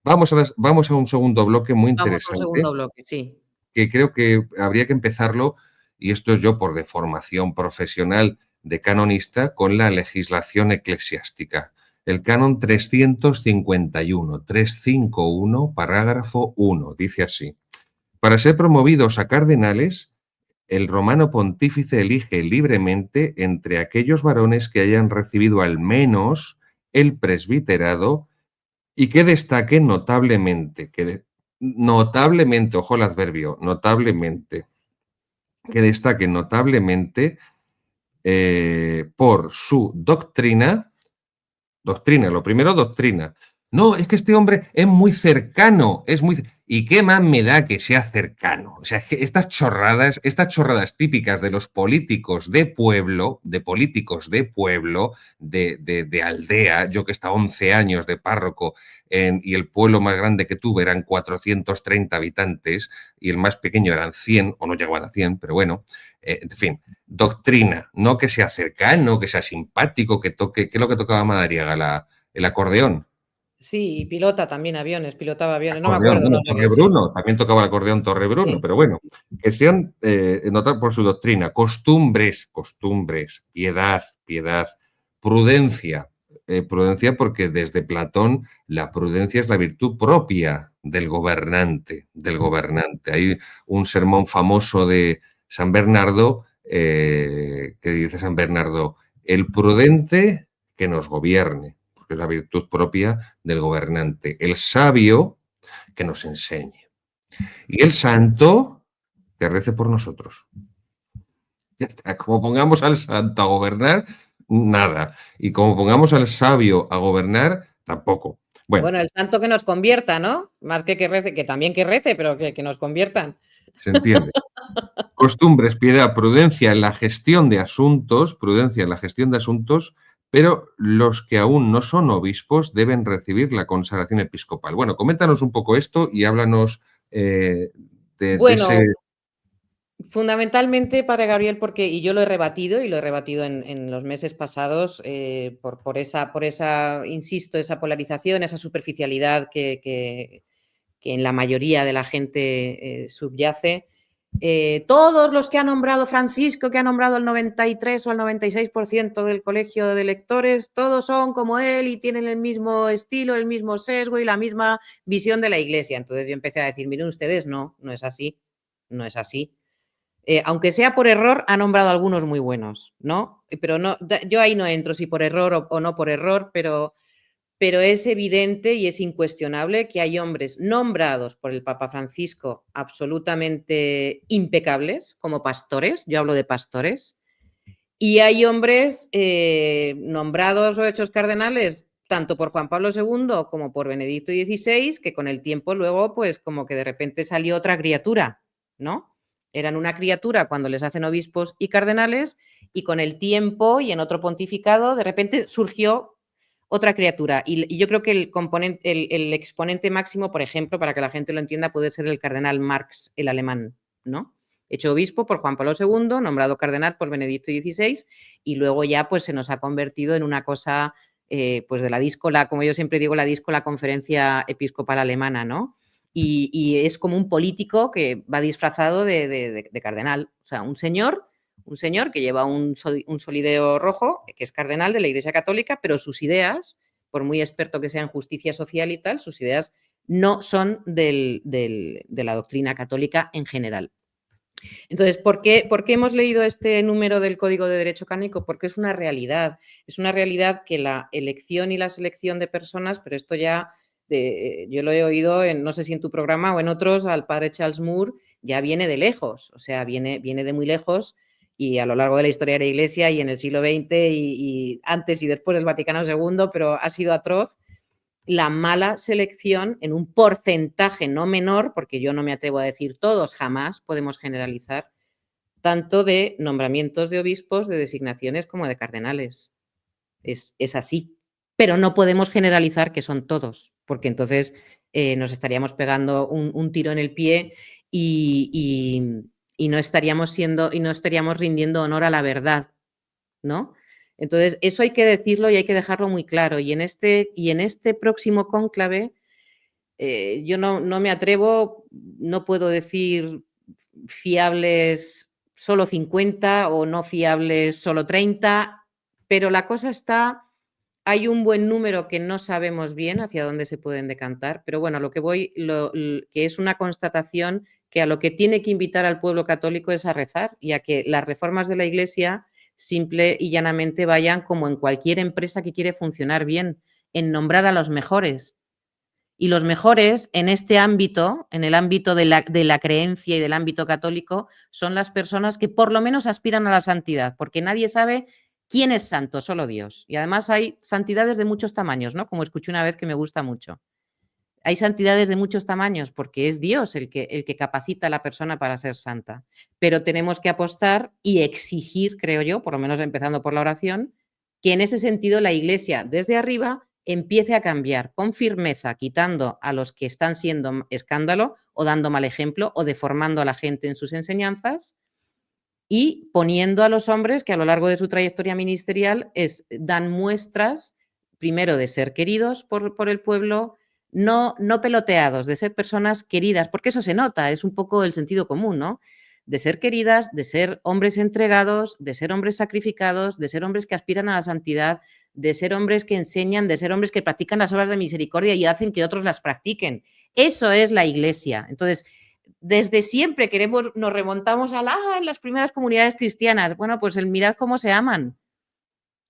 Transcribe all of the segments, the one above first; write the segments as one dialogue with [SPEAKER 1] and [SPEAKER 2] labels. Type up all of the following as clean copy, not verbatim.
[SPEAKER 1] vamos a un segundo bloque muy
[SPEAKER 2] Vamos a un
[SPEAKER 1] interesante,
[SPEAKER 2] segundo bloque, sí.
[SPEAKER 1] que creo que habría que empezarlo, y esto es yo por deformación profesional de canonista, con la legislación eclesiástica. El canon 351, parágrafo 1, dice así: para ser promovidos a cardenales, el romano pontífice elige libremente entre aquellos varones que hayan recibido al menos el presbiterado y que destaquen notablemente, notablemente, ojo el adverbio, notablemente, que destaquen notablemente por su doctrina, lo primero, doctrina. No, es que este hombre es muy cercano, es muy... ¿Y qué más me da que sea cercano? O sea, es que estas chorradas típicas de los políticos de pueblo, de aldea, yo que he estado 11 años de párroco y el pueblo más grande que tuve eran 430 habitantes y el más pequeño eran 100, o no llegaban a 100, pero bueno, en fin, doctrina, no que sea cercano, que sea simpático, que toque, ¿qué es lo que tocaba Madariaga? El acordeón.
[SPEAKER 2] Sí, y pilota también aviones, pilotaba aviones, no me
[SPEAKER 1] Acordeón,
[SPEAKER 2] acuerdo,
[SPEAKER 1] bueno,
[SPEAKER 2] no sé qué, sí.
[SPEAKER 1] Torrebruno, también tocaba el acordeón Torrebruno,
[SPEAKER 2] Sí.
[SPEAKER 1] pero bueno, que sean notados por su doctrina, costumbres, piedad, prudencia, prudencia porque desde Platón la prudencia es la virtud propia del gobernante. Hay un sermón famoso de San Bernardo que dice San Bernardo: el prudente que nos gobierne, porque es la virtud propia del gobernante. El sabio que nos enseñe. Y el santo que rece por nosotros. Ya está. Como pongamos al santo a gobernar, nada. Y como pongamos al sabio a gobernar, tampoco. Bueno,
[SPEAKER 2] Bueno, el santo que nos convierta, ¿no? Más que rece, que también que rece, pero que nos conviertan.
[SPEAKER 1] se entiende. Costumbres, piedad, prudencia en la gestión de asuntos, pero los que aún no son obispos deben recibir la consagración episcopal. Bueno, coméntanos un poco esto y háblanos de ese...
[SPEAKER 2] Bueno, fundamentalmente, padre Gabriel, porque, y yo lo he rebatido, y lo he rebatido en los meses pasados, por esa, insisto, esa polarización, esa superficialidad que en la mayoría de la gente subyace. Todos los que ha nombrado Francisco, que ha nombrado el 93 o el 96% del colegio de lectores, todos son como él y tienen el mismo estilo, el mismo sesgo y la misma visión de la Iglesia. Entonces yo empecé a decir, miren ustedes, no es así, no es así. Aunque sea por error, ha nombrado algunos muy buenos, ¿no? Pero no, yo ahí no entro si por error o no por error, pero es evidente y es incuestionable que hay hombres nombrados por el Papa Francisco absolutamente impecables como pastores, yo hablo de pastores, y hay hombres nombrados o hechos cardenales tanto por Juan Pablo II como por Benedicto XVI, que con el tiempo luego, pues como que de repente salió otra criatura, ¿no? Eran una criatura cuando les hacen obispos y cardenales, y con el tiempo y en otro pontificado, de repente surgió otra criatura. Y yo creo que el exponente máximo, por ejemplo, para que la gente lo entienda, puede ser el cardenal Marx, el alemán, ¿no? Hecho obispo por Juan Pablo II, nombrado cardenal por Benedicto XVI, y luego ya pues se nos ha convertido en una cosa pues de la díscola, como yo siempre digo, la díscola Conferencia Episcopal Alemana, ¿no? Y es como un político que va disfrazado de cardenal, o sea, un señor que lleva un solideo rojo, que es cardenal de la Iglesia Católica, pero sus ideas, por muy experto que sea en justicia social y tal, sus ideas no son de la doctrina católica en general. Entonces, ¿por qué hemos leído este número del Código de Derecho Canónico? Porque es una realidad que la elección y la selección de personas, pero esto ya, yo lo he oído, no sé si en tu programa o en otros, al padre Charles Moore, ya viene de lejos, o sea, viene de muy lejos, y a lo largo de la historia de la Iglesia y en el siglo XX y antes y después del Vaticano II, pero ha sido atroz la mala selección en un porcentaje no menor, porque yo no me atrevo a decir todos, jamás podemos generalizar, tanto de nombramientos de obispos, de designaciones como de cardenales. Es así. Pero no podemos generalizar que son todos, porque entonces nos estaríamos pegando un tiro en el pie y no estaríamos rindiendo honor a la verdad, ¿no? Entonces, eso hay que decirlo y hay que dejarlo muy claro. Y en este próximo cónclave, Yo no me atrevo, no puedo decir fiables solo 50 o no fiables solo 30, pero la cosa está, hay un buen número que no sabemos bien hacia dónde se pueden decantar, pero bueno, a lo que voy, que es una constatación que a lo que tiene que invitar al pueblo católico es a rezar y a que las reformas de la Iglesia simple y llanamente vayan como en cualquier empresa que quiere funcionar bien, en nombrar a los mejores. Y los mejores en este ámbito, en el ámbito de la creencia y del ámbito católico, son las personas que por lo menos aspiran a la santidad, porque nadie sabe quién es santo, solo Dios. Y además hay santidades de muchos tamaños, ¿no? Como escuché una vez que me gusta mucho. Hay santidades de muchos tamaños porque es Dios el que capacita a la persona para ser santa. Pero tenemos que apostar y exigir, creo yo, por lo menos empezando por la oración, que en ese sentido la Iglesia desde arriba empiece a cambiar con firmeza, quitando a los que están siendo escándalo o dando mal ejemplo o deformando a la gente en sus enseñanzas y poniendo a los hombres que a lo largo de su trayectoria ministerial dan muestras, primero, de ser queridos por el pueblo, no peloteados, de ser personas queridas, porque eso se nota, es un poco el sentido común, ¿no? De ser queridas, de ser hombres entregados, de ser hombres sacrificados, de ser hombres que aspiran a la santidad, de ser hombres que enseñan, de ser hombres que practican las obras de misericordia y hacen que otros las practiquen. Eso es la Iglesia. Entonces, desde siempre nos remontamos a en las primeras comunidades cristianas. Bueno, pues el mirad cómo se aman.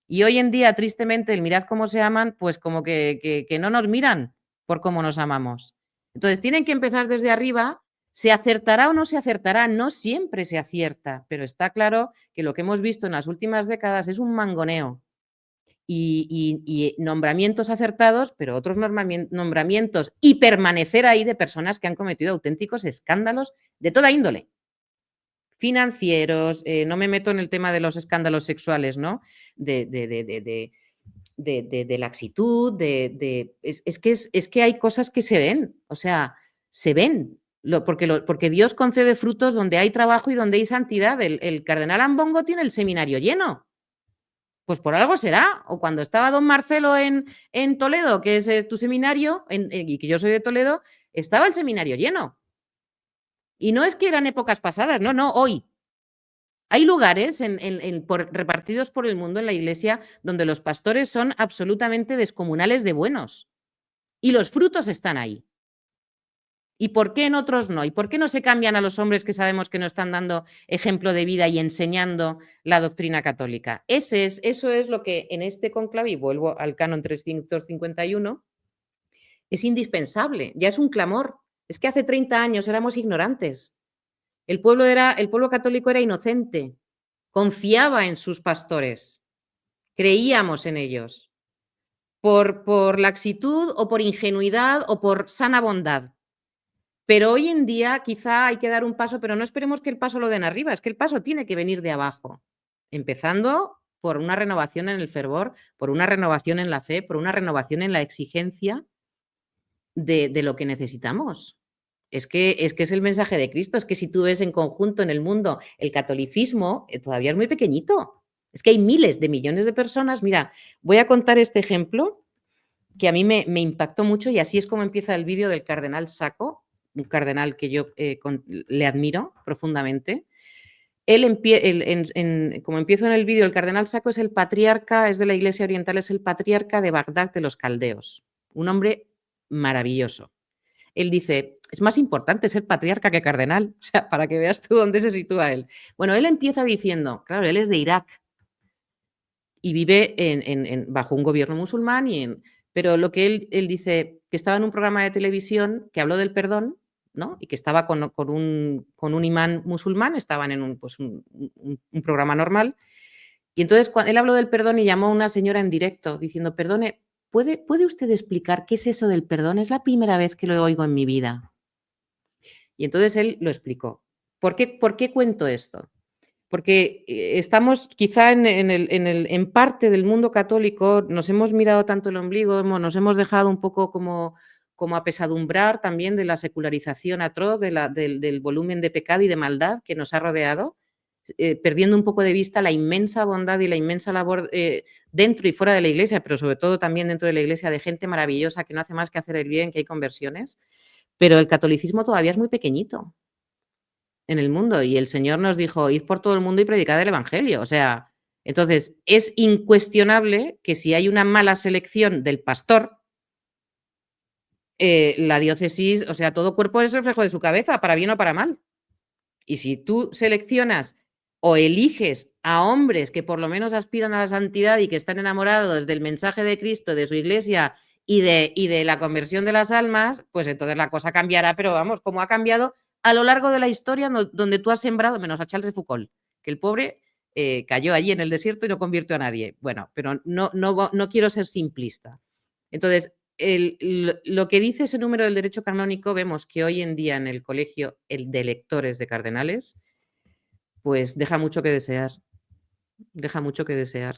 [SPEAKER 2] Y hoy en día, tristemente, el mirad cómo se aman, pues como que no nos miran por cómo nos amamos. Entonces, tienen que empezar desde arriba. ¿Se acertará o no se acertará? No siempre se acierta, pero está claro que lo que hemos visto en las últimas décadas es un mangoneo y nombramientos acertados, pero otros nombramientos y permanecer ahí de personas que han cometido auténticos escándalos de toda índole. Financieros, no me meto en el tema de los escándalos sexuales, ¿no? De laxitud, es que hay cosas que se ven, o sea, se ven, porque Dios concede frutos donde hay trabajo y donde hay santidad. El cardenal Ambongo tiene el seminario lleno. Pues por algo será. O cuando estaba don Marcelo en Toledo, que es tu seminario, y que yo soy de Toledo, estaba el seminario lleno. Y no es que eran épocas pasadas, no, hoy. Hay lugares repartidos por el mundo en la Iglesia donde los pastores son absolutamente descomunales de buenos. Y los frutos están ahí. ¿Y por qué en otros no? ¿Y por qué no se cambian a los hombres que sabemos que no están dando ejemplo de vida y enseñando la doctrina católica? Eso es lo que en este conclave, y vuelvo al canon 351, es indispensable, ya es un clamor. Es que hace 30 años éramos ignorantes. El pueblo católico era inocente, confiaba en sus pastores, creíamos en ellos, por laxitud o por ingenuidad o por sana bondad. Pero hoy en día quizá hay que dar un paso, pero no esperemos que el paso lo den arriba, es que el paso tiene que venir de abajo, empezando por una renovación en el fervor, por una renovación en la fe, por una renovación en la exigencia de lo que necesitamos. Es que es el mensaje de Cristo, es que si tú ves en conjunto en el mundo el catolicismo, todavía es muy pequeñito. Es que hay miles de millones de personas. Mira, voy a contar este ejemplo que a mí me impactó mucho y así es como empieza el vídeo del cardenal Sacco, un cardenal que yo le admiro profundamente. Como empiezo en el vídeo, el cardenal Sacco es el patriarca, es de la Iglesia Oriental, es el patriarca de Bagdad de los caldeos, un hombre maravilloso. Él dice, es más importante ser patriarca que cardenal, o sea, para que veas tú dónde se sitúa él. Bueno, él empieza diciendo, claro, él es de Irak y vive bajo un gobierno musulmán, pero lo que él dice, que estaba en un programa de televisión que habló del perdón, ¿no? Y que estaba con un imán musulmán, estaban en un programa normal, y entonces él habló del perdón y llamó a una señora en directo diciendo, perdone, ¿puede usted explicar qué es eso del perdón? Es la primera vez que lo oigo en mi vida. Y entonces él lo explicó. ¿Por qué cuento esto? Porque estamos quizá en parte del mundo católico, nos hemos mirado tanto el ombligo, nos hemos dejado un poco como apesadumbrar también de la secularización atroz, del volumen de pecado y de maldad que nos ha rodeado. perdiendo un poco de vista la inmensa bondad y la inmensa labor dentro y fuera de la Iglesia, pero sobre todo también dentro de la Iglesia, de gente maravillosa que no hace más que hacer el bien, que hay conversiones, pero el catolicismo todavía es muy pequeñito en el mundo y el Señor nos dijo, id por todo el mundo y predicad el Evangelio. O sea, entonces es incuestionable que si hay una mala selección del pastor, la diócesis, o sea, todo cuerpo es reflejo de su cabeza, para bien o para mal. Y si tú seleccionas o eliges a hombres que por lo menos aspiran a la santidad y que están enamorados del mensaje de Cristo, de su iglesia y de la conversión de las almas, pues entonces la cosa cambiará, pero vamos, como ha cambiado a lo largo de la historia donde tú has sembrado, menos a Charles de Foucault, que el pobre cayó allí en el desierto y no convirtió a nadie. Bueno, pero no quiero ser simplista. Entonces, lo que dice ese número del derecho canónico, vemos que hoy en día en el colegio, el de lectores de cardenales, pues deja mucho que desear. Deja mucho que desear.